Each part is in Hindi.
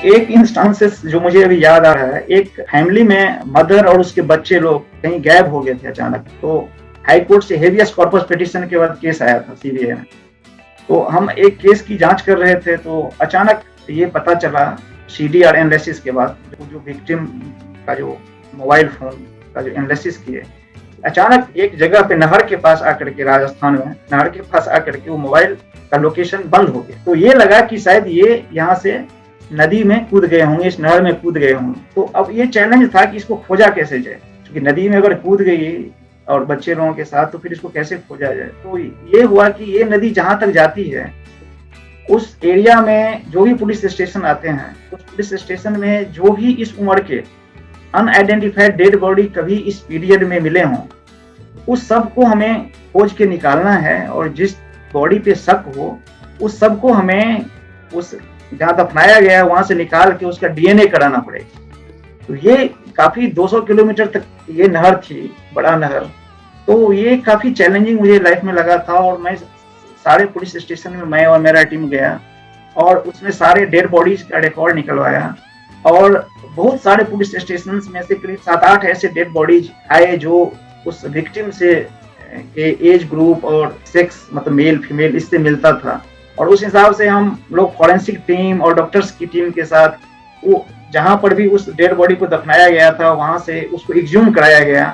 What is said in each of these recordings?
एक इंस्टांसेस जो मुझे अभी याद आ रहा है, एक फैमिली में मदर और उसके बच्चे लोग कहीं गायब हो गए थे अचानक। तो हाई कोर्ट से हेवियस कॉर्पस पिटीशन के बाद केस आया था सीबीआई में। तो हम एक केस की जांच कर रहे थे, तो अचानक ये पता चला सीडीआर एनालिसिस के बाद, जो विक्टिम का जो मोबाइल फोन का जो एनालिसिस किए, अचानक एक जगह पे नहर के पास आकर के, राजस्थान में नहर के पास आकर के वो मोबाइल का लोकेशन बंद हो गया। तो ये लगा कि शायद ये यहाँ से नदी में कूद गए होंगे, इस नहर में कूद गए होंगे। तो अब ये चैलेंज था कि इसको खोजा कैसे जाए, क्योंकि नदी में अगर कूद गई और बच्चे लोगों के साथ, तो फिर इसको कैसे खोजा जाए। तो ये हुआ कि ये नदी जहां तक जाती है, उस एरिया में जो भी पुलिस स्टेशन आते हैं, उस पुलिस स्टेशन में जो भी इस उम्र के अनआइडेंटिफाइड डेड बॉडी कभी इस पीरियड में मिले हों, उस सब को हमें खोज के निकालना है। और जिस बॉडी पे शक हो, उस सब को हमें उस जहाँ दफनाया गया है वहां से निकाल के उसका डीएनए कराना पड़ेगा। तो ये काफी 200 किलोमीटर तक ये नहर थी, बड़ा नहर। तो ये काफी चैलेंजिंग मुझे लाइफ में लगा था। और मैं सारे पुलिस स्टेशन में, मैं और मेरा टीम गया और उसमें सारे डेड बॉडीज का रिकॉर्ड निकलवाया। और बहुत सारे पुलिस स्टेशन में से करीब 7-8 ऐसे डेड बॉडीज आए जो उस विक्टिम से के एज ग्रुप और सेक्स, मतलब मेल फीमेल, इससे मिलता था। और उस हिसाब से हम लोग फॉरेंसिक टीम और डॉक्टर्स की टीम के साथ वो जहां पर भी उस डेड बॉडी को दफनाया गया था, वहां से उसको एक्सह्यूम कराया गया।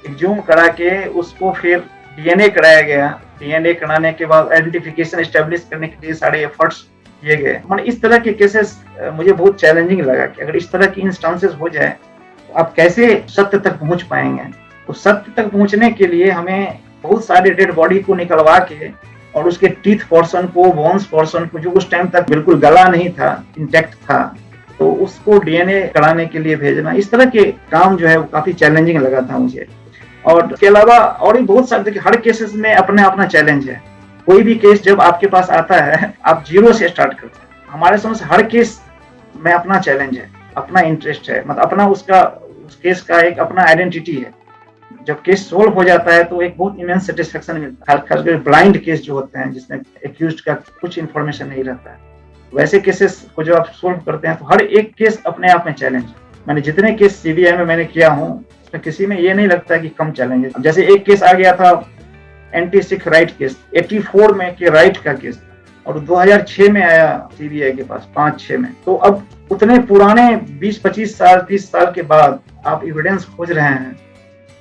एक्सह्यूम करा के उसको फिर डीएनए कराया गया। डीएनए कराने के बाद आइडेंटिफिकेशन एस्टेब्लिश करने के लिए सारे एफर्ट्स किए गए। मतलब इस तरह के केसेस मुझे बहुत चैलेंजिंग लगा कि अगर इस तरह की इंस्टांसेस हो जाए तो आप कैसे सत्य तक पहुंच पाएंगे। तो सत्य तक पहुंचने के लिए हमें बहुत सारे डेड बॉडी को निकलवा के और उसके टीथ पोर्शन को, बोन्स पोर्शन को, जो उस टाइम तक बिल्कुल गला नहीं था, इंटैक्ट था, तो उसको डीएनए कराने के लिए भेजना, इस तरह के काम जो है वो काफी चैलेंजिंग लगा था मुझे। और इसके अलावा और भी बहुत सारे, हर केसेस में अपना अपना चैलेंज है। कोई भी केस जब आपके पास आता है, आप जीरो से स्टार्ट करते हैं। हमारे समझ हर केस में अपना चैलेंज है, अपना इंटरेस्ट है, मतलब अपना उसका, उस केस का एक अपना आइडेंटिटी है। जब केस सोल्व हो जाता है तो एक बहुत इमेंस सेटिस्फेक्शन मिलता है, खासकर ब्लाइंड केस जो होते हैं जिसमें एक्यूज्ड का कुछ इन्फॉर्मेशन नहीं रहता है, वैसे केसेस को जब आप सोल्व करते हैं तो हर एक केस अपने आप में चैलेंज है। मैंने जितने केस सीबीआई में मैंने किया हूँ, उसमें किसी में ये नहीं लगता है कि कम चैलेंज है। जैसे एक केस आ गया था एंटी सिख राइट केस, 84 में के राइट का केस, और 2006 में आया सीबीआई के पास, 5-6 में। तो अब उतने पुराने 20-25 साल 30 साल के बाद आप एविडेंस खोज रहे हैं,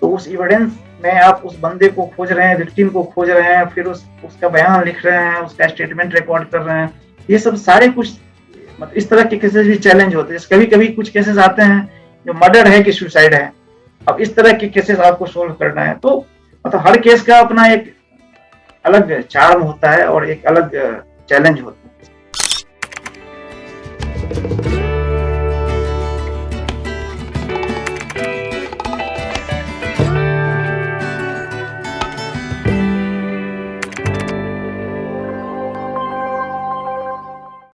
तो उस एविडेंस में आप उस बंदे को खोज रहे हैं, विक्टिम को खोज रहे हैं, फिर उसका बयान लिख रहे हैं, उसका स्टेटमेंट रिकॉर्ड कर रहे हैं। ये सब सारे कुछ, मतलब इस तरह के केसेस भी चैलेंज होते हैं। कभी कभी कुछ केसेस आते हैं जो मर्डर है कि सुसाइड है, अब इस तरह के केसेस आपको सोल्व करना है। तो मतलब हर केस का अपना एक अलग चार्म होता है और एक अलग चैलेंज होता है।